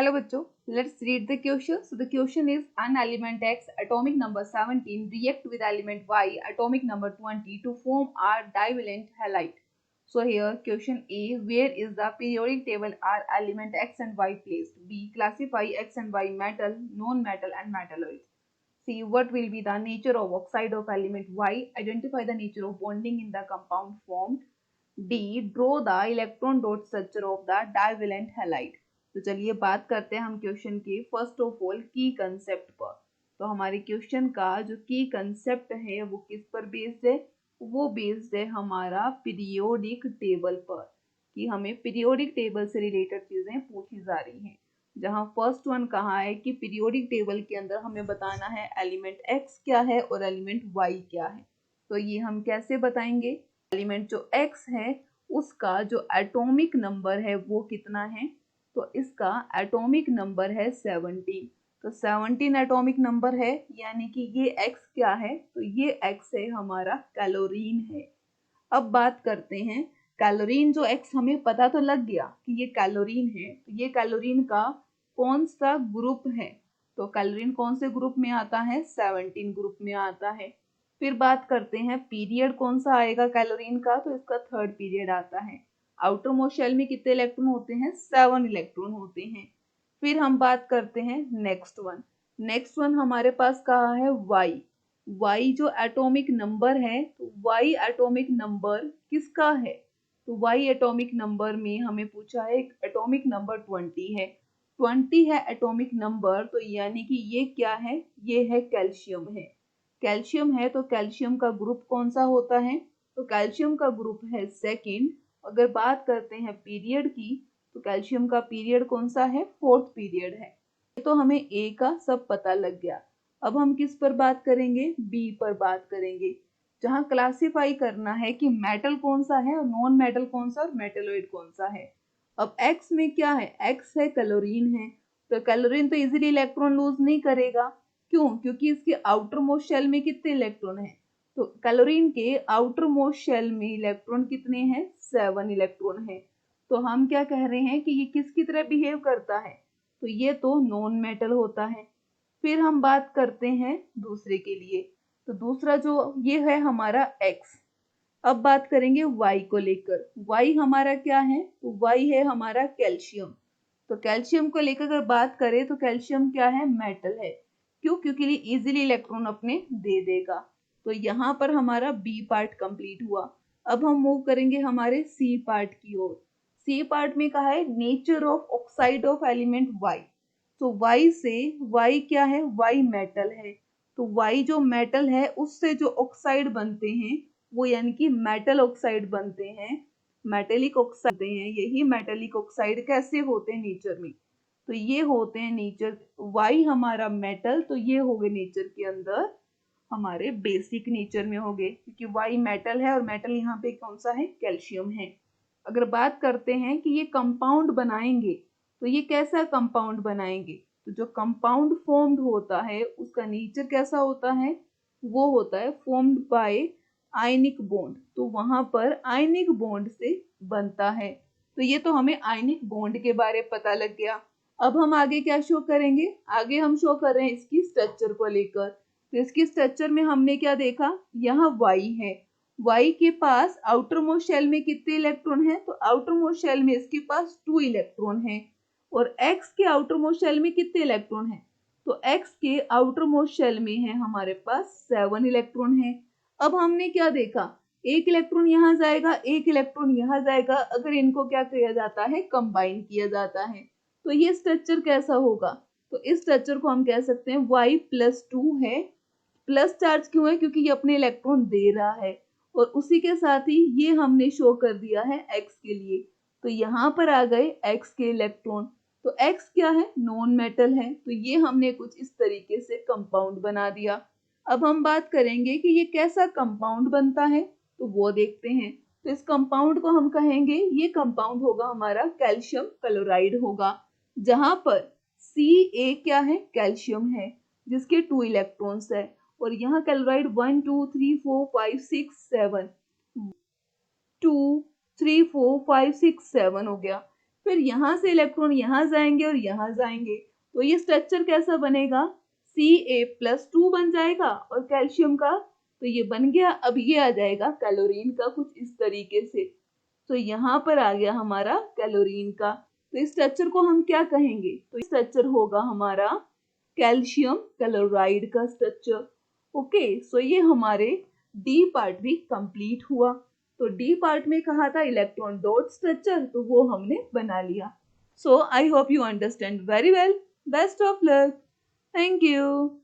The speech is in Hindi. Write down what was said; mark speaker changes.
Speaker 1: Hello बच्चों, let's read the question. So the question is an element X atomic number 17 react with element Y atomic number 20 to form a divalent halide. So here question A, where is the periodic table are element X and Y placed? B, classify X and Y metal, non-metal and metalloids. C, what will be the nature of oxide of element Y? Identify the nature of bonding in the compound formed. D, draw the electron dot structure of the divalent halide. तो चलिए बात करते हैं हम क्वेश्चन के फर्स्ट ऑफ ऑल की कंसेप्ट पर। तो हमारे क्वेश्चन का जो की कंसेप्ट है वो किस पर बेस्ड है? वो बेस्ड है हमारा पीरियोडिक टेबल पर, कि हमें पीरियोडिक टेबल से रिलेटेड चीजें पूछी जा रही हैं। जहां फर्स्ट वन कहा है कि पीरियोडिक टेबल के अंदर हमें बताना है एलिमेंट एक्स क्या है और एलिमेंट वाई क्या है। तो ये हम कैसे बताएंगे? एलिमेंट जो एक्स है उसका जो एटॉमिक नंबर है वो कितना है? तो इसका एटॉमिक नंबर है 17। तो 17 एटॉमिक नंबर है, यानी कि ये x क्या है? तो ये x है हमारा कैलोरीन है। अब बात करते हैं कैलोरीन, जो x हमें पता तो लग गया कि ये कैलोरीन है, तो ये कैलोरीन का कौन सा ग्रुप है? तो कैलोरीन कौन से ग्रुप में आता है? 17 ग्रुप में आता है। फिर बात करते हैं पीरियड कौन सा आएगा कैलोरीन का? तो इसका थर्ड पीरियड आता है। आउटर मोस्ट शेल में कितने इलेक्ट्रॉन होते हैं? 7 इलेक्ट्रॉन होते हैं। फिर हम बात करते हैं नेक्स्ट वन हमारे पास कहा है y जो एटॉमिक नंबर है, तो y एटॉमिक नंबर किसका है? तो y एटॉमिक नंबर में हमें पूछा है एटॉमिक नंबर 20 है। 20 है एटॉमिक नंबर, तो यानी कि ये क्या है? ये है कैल्शियम है। कैल्शियम है तो कैल्शियम का ग्रुप कौन सा होता है? तो कैल्शियम का ग्रुप है सेकेंड। अगर बात करते हैं पीरियड की, तो कैल्शियम का पीरियड कौन सा है? फोर्थ पीरियड है। तो हमें ए का सब पता लग गया। अब हम किस पर बात करेंगे? बी पर बात करेंगे, जहां क्लासिफाई करना है कि मेटल कौन सा है और नॉन मेटल कौन सा और मेटलोइड कौन सा है। अब एक्स में क्या है? एक्स है कैलोरीन है, तो कैलोरीन तो इजीली इलेक्ट्रॉन लूज नहीं करेगा। क्यों? क्योंकि इसके आउटर मोस्ट शेल में कितने इलेक्ट्रॉन है? तो कैलोरीन के आउटर मोस्ट शेल में इलेक्ट्रॉन कितने हैं? 7 इलेक्ट्रॉन है। तो हम क्या कह रहे हैं कि ये किसकी तरह बिहेव करता है? तो ये तो नॉन मेटल होता है। फिर हम बात करते हैं दूसरे के लिए, तो दूसरा जो ये है हमारा x। अब बात करेंगे y को लेकर। y हमारा क्या है? तो y है हमारा कैल्शियम। तो कैल्शियम को लेकर अगर बात करें तो कैल्शियम क्या है? मेटल है। क्यों? क्योंकि इजीली इलेक्ट्रॉन अपने दे देगा। तो यहाँ पर हमारा बी पार्ट कंप्लीट हुआ। अब हम मूव करेंगे हमारे सी पार्ट की ओर। सी पार्ट में कहा है nature of oxide of element Y। तो Y से Y क्या है? Y मेटल है। तो Y जो मेटल है उससे जो ऑक्साइड बनते हैं वो यानी कि मेटल ऑक्साइड बनते हैं, मेटेलिक ऑक्साइड बनते हैं। यही मेटेलिक ऑक्साइड कैसे होते हैं नेचर में? तो ये होते हैं नेचर, Y हमारा मेटल, तो ये हो गए नेचर के अंदर हमारे बेसिक नेचर में हो गए, क्योंकि Y मेटल है और मेटल यहाँ पे कौन सा है? कैल्शियम है। अगर बात करते हैं कि ये कंपाउंड बनाएंगे, तो ये कैसा कंपाउंड बनाएंगे? तो जो कंपाउंड फॉर्म्ड होता है उसका नेचर कैसा होता है? वो होता है फॉर्म्ड बाय आयनिक बॉन्ड। तो वहां पर आयनिक बॉन्ड से बनता है। तो ये तो हमें आयनिक बॉन्ड के बारे पता लग गया। अब हम आगे क्या शो करेंगे? आगे हम शो कर रहे हैं इसकी स्ट्रक्चर को लेकर। तो इसकी स्ट्रक्चर में हमने क्या देखा? यहाँ Y है। Y के पास आउटर मोस्ट शेल में कितने इलेक्ट्रॉन है? तो आउटर मोस्ट शेल में इसके पास 2 इलेक्ट्रॉन है। और X के आउटर मोस्ट शेल में कितने इलेक्ट्रॉन है? तो X के आउटर मोस्ट शेल में है हमारे पास 7 इलेक्ट्रॉन है। अब हमने क्या देखा? एक इलेक्ट्रॉन यहाँ जाएगा, एक इलेक्ट्रॉन यहाँ जाएगा। अगर इनको क्या किया जाता है? कंबाइन किया जाता है। तो ये स्ट्रक्चर कैसा होगा? तो इस स्ट्रक्चर को हम कह सकते हैं Y+2 है। प्लस चार्ज क्यों है? क्योंकि ये अपने इलेक्ट्रॉन दे रहा है। और उसी के साथ ही ये हमने शो कर दिया है x के लिए। तो यहाँ पर आ गए x के इलेक्ट्रॉन। तो x क्या है? नॉन मेटल है। तो ये हमने कुछ इस तरीके से कंपाउंड बना दिया। अब हम बात करेंगे कि ये कैसा कंपाउंड बनता है, तो वो देखते हैं। तो इस कंपाउंड को हम कहेंगे, ये कंपाउंड होगा हमारा कैल्शियम क्लोराइड होगा, जहां पर Ca क्या है? कैल्शियम है, जिसके 2 इलेक्ट्रॉन्स है। और यहाँ क्लोराइड 1 2 3 4 5 6 7 2 3 4 5 6 7 हो गया। फिर यहाँ से इलेक्ट्रॉन यहाँ जाएंगे और यहाँ जाएंगे, तो ये स्ट्रक्चर कैसा बनेगा, Ca+2 बन जाएगा। और कैल्शियम का तो ये बन गया। अब ये आ जाएगा क्लोरीन का कुछ इस तरीके से। तो यहाँ पर आ गया हमारा क्लोरीन का। तो इस स्ट्रक्चर को हम क्या कहेंगे, तो इस स्ट्रक्चर होगा हमारा कैल्शियम क्लोराइड का स्ट्रक्चर। ओके, सो ये हमारे डी पार्ट भी कंप्लीट हुआ। तो डी पार्ट में कहा था इलेक्ट्रॉन डॉट स्ट्रक्चर, तो वो हमने बना लिया। So I hope you understand very well. Best of luck. Thank you.